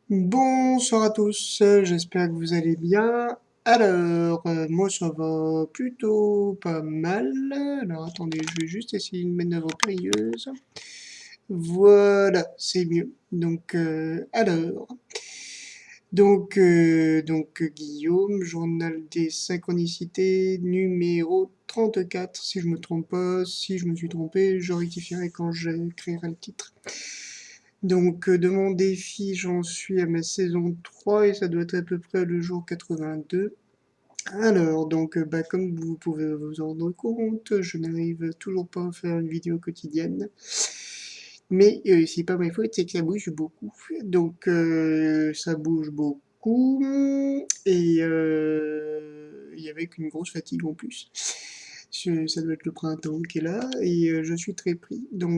Bonsoir à tous, j'espère que vous allez bien. Alors, moi ça va plutôt pas mal. Alors attendez, je vais juste essayer une manœuvre périlleuse. Voilà, c'est mieux. Guillaume, journal des synchronicités, numéro 34, si je me trompe pas. Si je me suis trompé, je rectifierai quand j'écrirai le titre. De mon défi, j'en suis à ma saison 3 et ça doit être à peu près le jour 82. Comme vous pouvez vous en rendre compte, je n'arrive toujours pas à faire une vidéo quotidienne. Mais c'est pas ma faute, c'est que ça bouge beaucoup. Ça bouge beaucoup et avec une grosse fatigue en plus. Ça doit être le printemps qui est là et je suis très pris. Voilà.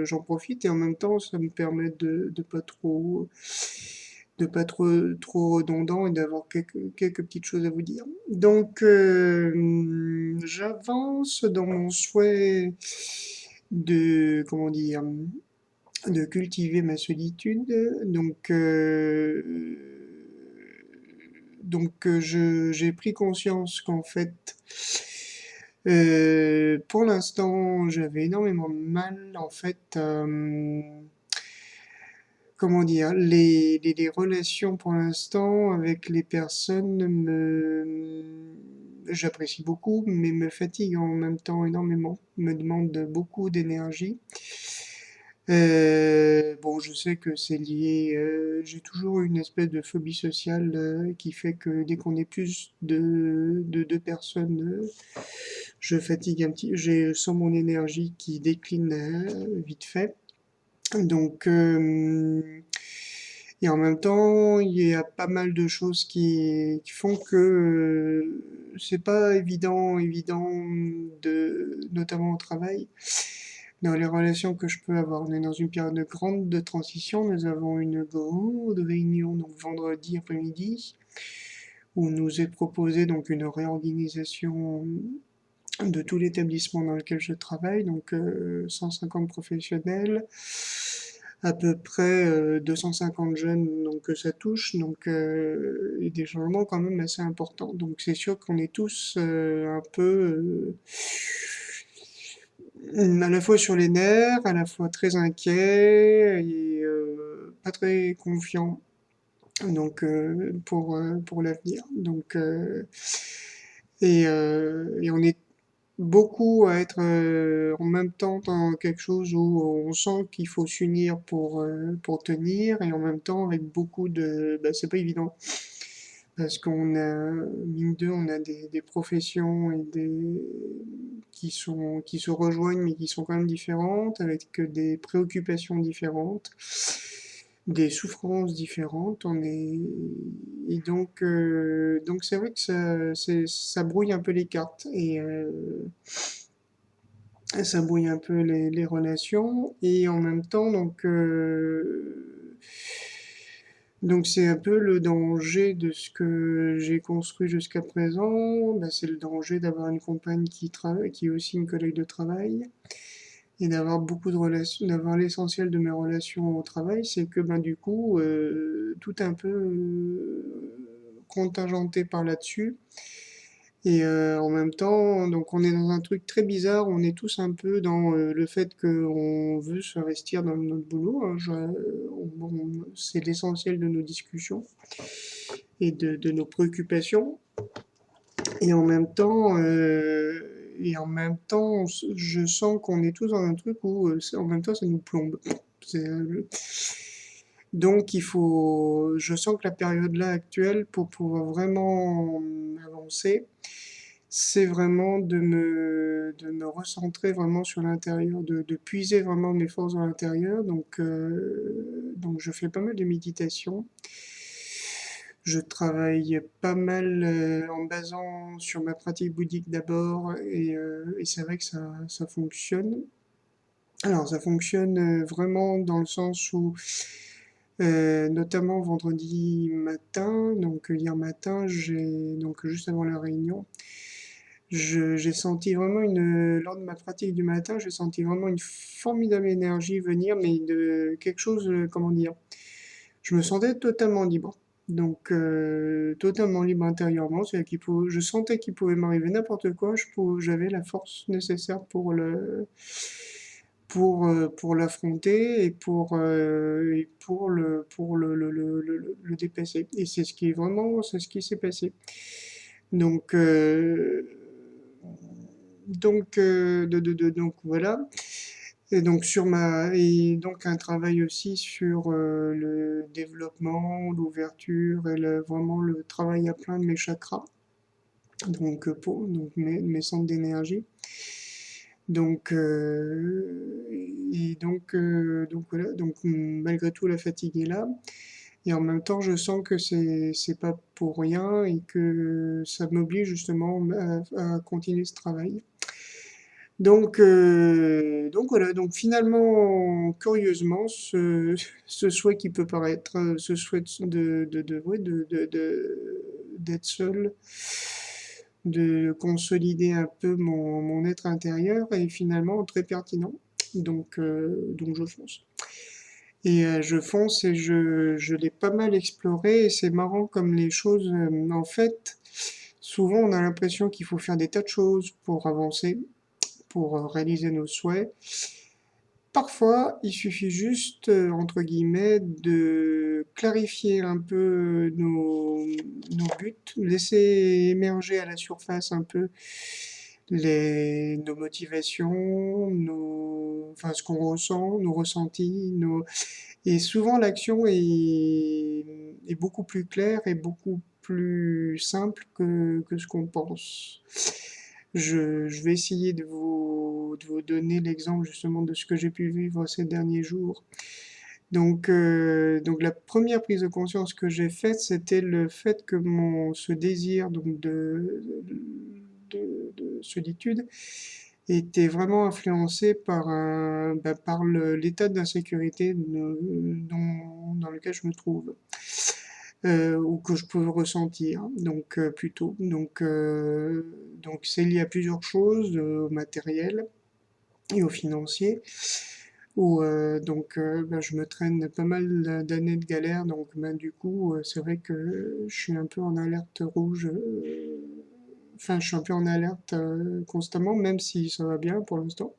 J'en profite et en même temps ça me permet de pas trop redondant et d'avoir quelques petites choses à vous dire. J'avance dans mon souhait comment dire, de cultiver ma solitude. J'ai pris conscience qu'en fait, pour l'instant, j'avais énormément de mal, en fait, comment dire, les relations pour l'instant avec les personnes j'apprécie beaucoup, mais me fatiguent en même temps énormément, me demandent beaucoup d'énergie. Bon, je sais que c'est lié, j'ai toujours une espèce de phobie sociale qui fait que dès qu'on est plus de deux personnes, je fatigue un petit, j'ai sens mon énergie qui décline vite fait. Donc, et en même temps, il y a pas mal de choses qui font que c'est pas évident notamment au travail, dans les relations que je peux avoir. On est dans une période grande de transition. Nous avons une grande réunion donc vendredi après-midi où nous est proposé donc une réorganisation de tout l'établissement dans lequel je travaille, 150 professionnels, à peu près 250 jeunes que ça touche, et des changements quand même assez importants. Donc c'est sûr qu'on est tous un peu à la fois sur les nerfs, à la fois très inquiets et pas très confiants pour l'avenir. Et on est beaucoup à être en même temps dans quelque chose où on sent qu'il faut s'unir pour tenir et en même temps avec beaucoup de... Bah, c'est pas évident parce qu'on a, mine de, on a des professions qui se rejoignent mais qui sont quand même différentes avec des préoccupations différentes, des souffrances différentes. Donc c'est vrai que ça brouille un peu les cartes et ça brouille un peu les relations et en même temps donc c'est un peu le danger de ce que j'ai construit jusqu'à présent. Bah, c'est le danger d'avoir une compagne qui travaille, qui est aussi une collègue de travail et d'avoir beaucoup de relations, d'avoir l'essentiel de mes relations au travail, c'est que ben du coup tout est un peu contingenté par là-dessus. Et en même temps, donc on est dans un truc très bizarre, on est tous un peu dans le fait qu'on veut se investir dans notre boulot, hein. C'est l'essentiel de nos discussions et de nos préoccupations. Et en même temps, je sens qu'on est tous dans un truc où en même temps ça nous plombe. C'est, je sens que la période là actuelle, pour pouvoir vraiment avancer, c'est vraiment de me recentrer vraiment sur l'intérieur, de puiser vraiment mes forces dans l'intérieur. Donc je fais pas mal de méditation. Je travaille pas mal en basant sur ma pratique bouddhique d'abord et c'est vrai que ça fonctionne. Alors ça fonctionne vraiment dans le sens où notamment vendredi matin, donc hier matin, j'ai donc juste avant la réunion, J'ai senti vraiment lors de ma pratique du matin, j'ai senti vraiment une formidable énergie venir, mais de quelque chose, comment dire, je me sentais totalement libre. Donc, totalement libre intérieurement, c'est-à-dire je sentais qu'il pouvait m'arriver n'importe quoi, j'avais la force nécessaire pour l'affronter et pour le dépasser. Et c'est ce qui s'est passé. Donc, donc voilà. Et donc un travail aussi sur le développement, l'ouverture et vraiment le travail à plein de mes chakras, donc mes centres d'énergie. Donc voilà, donc malgré tout la fatigue est là. Et en même temps, je sens que c'est pas pour rien et que ça m'oblige justement à continuer ce travail. Donc voilà, donc finalement, curieusement, ce souhait qui peut paraître, ce souhait ouais, d'être seul, de consolider un peu mon être intérieur est finalement très pertinent. Donc je fonce. Et je fonce et je l'ai pas mal exploré et c'est marrant comme les choses, en fait, souvent on a l'impression qu'il faut faire des tas de choses pour avancer, pour réaliser nos souhaits. Parfois, il suffit juste, entre guillemets, de clarifier un peu nos buts, laisser émerger à la surface un peu nos motivations, enfin, ce qu'on ressent, nos ressentis, et souvent l'action est beaucoup plus claire et beaucoup plus simple que ce qu'on pense. Je vais essayer de vous donner l'exemple justement de ce que j'ai pu vivre ces derniers jours. Donc la première prise de conscience que j'ai faite, c'était le fait que ce désir donc de solitude était vraiment influencé par l'état d'insécurité dans lequel je me trouve, ou que je peux ressentir, donc plutôt. Donc c'est lié à plusieurs choses, au matériel et au financier, où je me traîne pas mal d'années de galère, donc du coup c'est vrai que je suis un peu en alerte rouge. Enfin, je suis un peu en alerte constamment, même si ça va bien pour l'instant.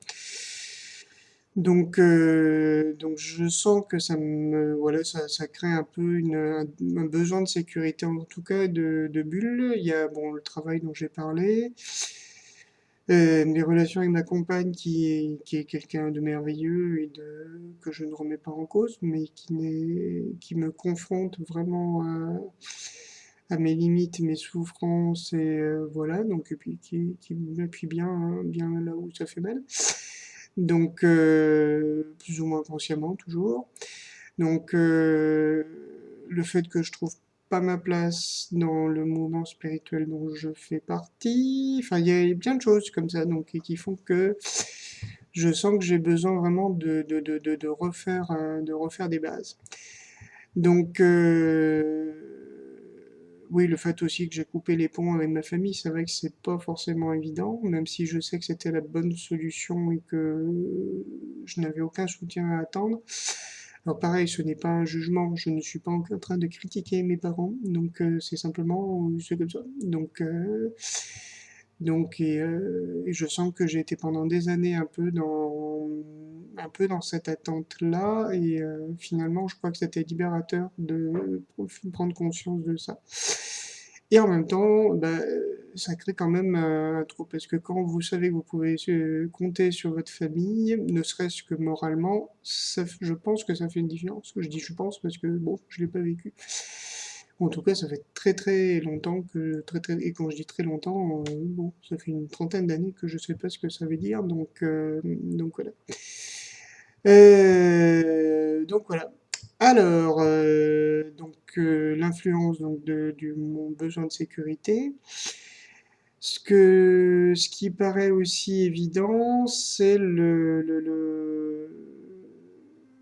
Donc je sens que voilà, ça crée un peu un besoin de sécurité, en tout cas de bulle. Il y a bon, le travail dont j'ai parlé, mes relations avec ma compagne qui est quelqu'un de merveilleux que je ne remets pas en cause, mais qui me confronte vraiment à mes limites, mes souffrances, et voilà, donc, et puis qui m'appuie bien, hein, bien là où ça fait mal. Donc, plus ou moins consciemment, toujours. Donc, le fait que je trouve pas ma place dans le mouvement spirituel dont je fais partie, enfin, il y a plein de choses comme ça, donc, et qui font que je sens que j'ai besoin vraiment de refaire des bases. Donc, oui, le fait aussi que j'ai coupé les ponts avec ma famille, c'est vrai que c'est pas forcément évident, même si je sais que c'était la bonne solution et que je n'avais aucun soutien à attendre. Alors pareil, ce n'est pas un jugement, je ne suis pas en train de critiquer mes parents, donc c'est simplement, c'est comme ça. Et je sens que j'ai été pendant des années un peu dans cette attente-là, et finalement, je crois que c'était libérateur de prendre conscience de ça. Et en même temps, bah, ça crée quand même un trou, parce que quand vous savez que vous pouvez compter sur votre famille, ne serait-ce que moralement, je pense que ça fait une différence. Je dis je pense parce que bon, je l'ai pas vécu. En tout cas, ça fait très très longtemps et quand je dis très longtemps, bon, ça fait une trentaine d'années que je sais pas ce que ça veut dire, donc voilà. Donc voilà. Alors, l'influence donc mon besoin de sécurité. Ce qui paraît aussi évident, c'est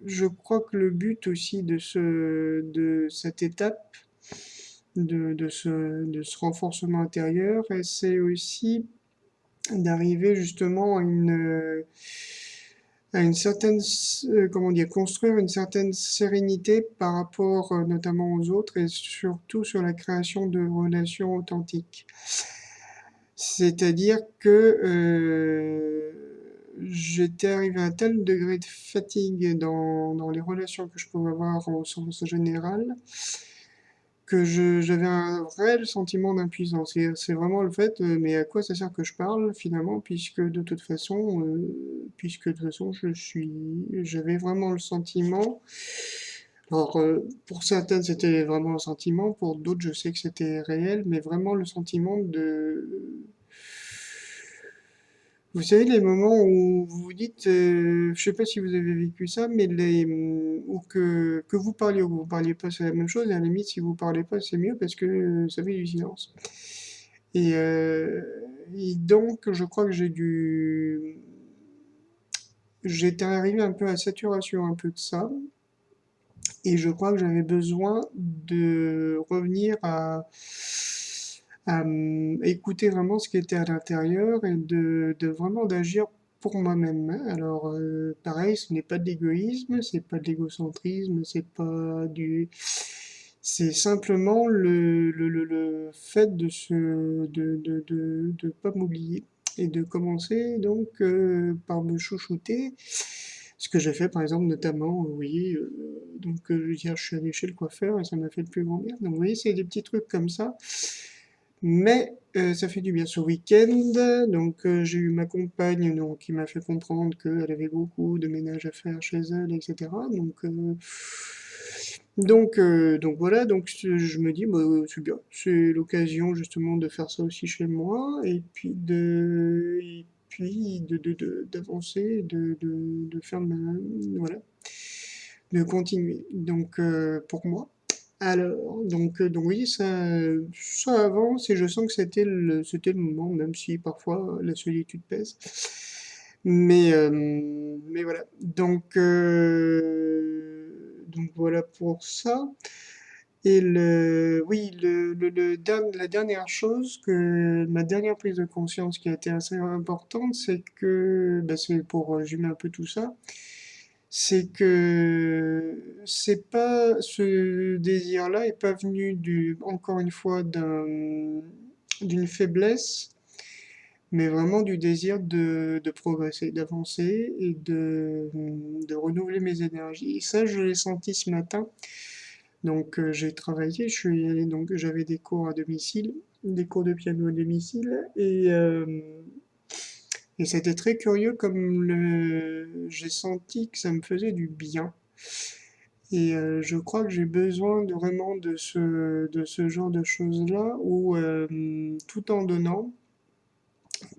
je crois que le but aussi de cette étape, de ce renforcement intérieur, et c'est aussi d'arriver justement à une certaine, comment dire, construire une certaine sérénité par rapport notamment aux autres et surtout sur la création de relations authentiques. C'est-à-dire que j'étais arrivé à un tel degré de fatigue dans les relations que je pouvais avoir au sens général que j'avais un réel sentiment d'impuissance. C'est vraiment le fait, mais à quoi ça sert que je parle finalement, puisque de toute façon, j'avais vraiment le sentiment. Alors, pour certaines, c'était vraiment un sentiment, pour d'autres, je sais que c'était réel, mais vraiment le sentiment de, vous savez, les moments où vous vous dites, je sais pas si vous avez vécu ça, mais ou que vous parliez ou que vous parliez pas, c'est la même chose, et à la limite, si vous parlez pas, c'est mieux parce que ça fait du silence. Et, euh, et donc, je crois que j'étais arrivé un peu à saturation un peu de ça, et je crois que j'avais besoin de revenir à écouter vraiment ce qui était à l'intérieur et de vraiment d'agir pour moi-même. Alors, pareil, ce n'est pas de l'égoïsme, c'est pas de l'égocentrisme, c'est simplement le fait de pas m'oublier et de commencer donc par me chouchouter. Ce que j'ai fait par exemple notamment, oui, donc hier je suis allé chez le coiffeur et ça m'a fait le plus grand bien. Donc vous voyez, c'est des petits trucs comme ça. Mais ça fait du bien ce week-end. Donc j'ai eu ma compagne donc, qui m'a fait comprendre qu'elle avait beaucoup de ménage à faire chez elle, etc. Donc voilà, donc je me dis, bah, c'est bien, c'est l'occasion justement de faire ça aussi chez moi, d'avancer, de faire voilà, de continuer. Donc pour moi. Alors, donc oui, ça avance et je sens que c'était le moment, même si parfois la solitude pèse. Mais voilà. Donc voilà pour ça. Oui, la dernière chose ma dernière prise de conscience qui a été assez importante, c'est que, bah, c'est pour résumer un peu tout ça, c'est que ce désir-là est pas venu encore une fois d'une faiblesse, mais vraiment du désir de progresser, d'avancer et de renouveler mes énergies. Et ça, je l'ai senti ce matin. Donc, j'ai travaillé, je suis allé, donc j'avais des cours à domicile, des cours de piano à domicile, et c'était très curieux comme j'ai senti que ça me faisait du bien. Et je crois que j'ai besoin vraiment de ce genre de choses-là où tout en donnant,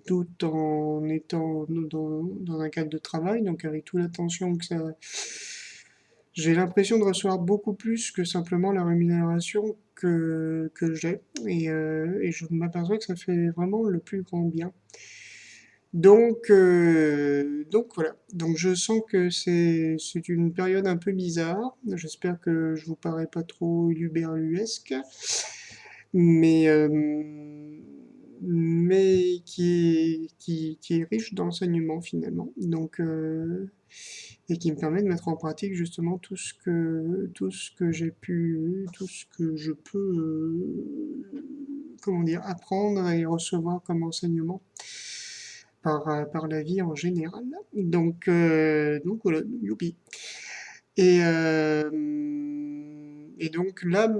tout en étant dans un cadre de travail, donc avec toute l'attention que ça, j'ai l'impression de recevoir beaucoup plus que simplement la rémunération que j'ai. Et je m'aperçois que ça fait vraiment le plus grand bien. Donc voilà. Donc je sens que c'est une période un peu bizarre. J'espère que je vous parais pas trop uberluesque, mais mais qui est riche d'enseignements finalement. Et qui me permet de mettre en pratique justement tout ce que je peux, comment dire, apprendre et recevoir comme enseignement par la vie en général. Donc voilà, youpi. Et, euh, et donc là,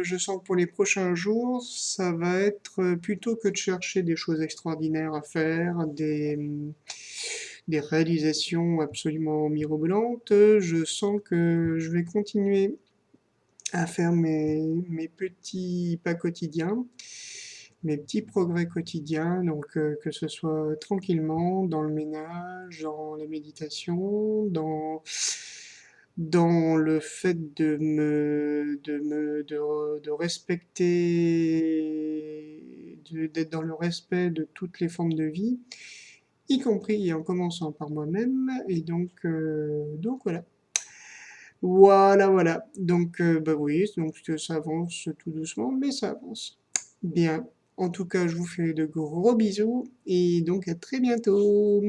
je sens que pour les prochains jours, ça va être plutôt que de chercher des choses extraordinaires à faire, des réalisations absolument mirobolantes, je sens que je vais continuer à faire mes petits pas quotidiens, mes petits progrès quotidiens, donc que ce soit tranquillement dans le ménage, dans la méditation, dans le fait de respecter, d'être dans le respect de toutes les formes de vie, y compris en commençant par moi-même, et donc voilà. Voilà. Donc, bah oui, donc ça avance tout doucement, mais ça avance. Bien. En tout cas, je vous fais de gros bisous et donc à très bientôt.